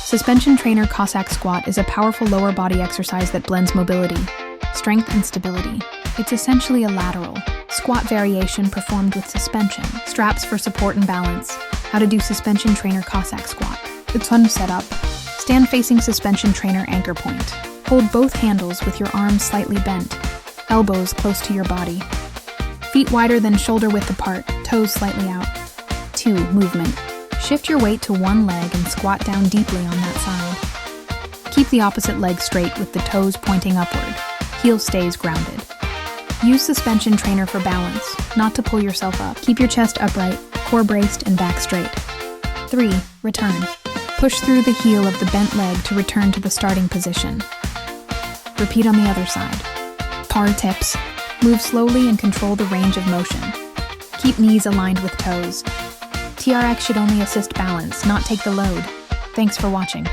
Suspension trainer Cossack squat is a powerful lower body exercise that blends mobility, strength, and stability. It's essentially a lateral squat variation performed with suspension, straps for support and balance. How to do suspension trainer Cossack squat. It's fun to set up. Stand facing suspension trainer anchor point. Hold both handles with your arms slightly bent, elbows close to your body. Feet wider than shoulder width apart, toes slightly out. 2. Movement. Shift your weight to one leg and squat down deeply on that side. Keep the opposite leg straight with the toes pointing upward. Heel stays grounded. Use suspension trainer for balance, not to pull yourself up. Keep your chest upright, core braced, and back straight. 3. Return. Push through the heel of the bent leg to return to the starting position. Repeat on the other side. Par tips. Move slowly and control the range of motion. Keep knees aligned with toes. TRX should only assist balance, not take the load. Thanks for watching.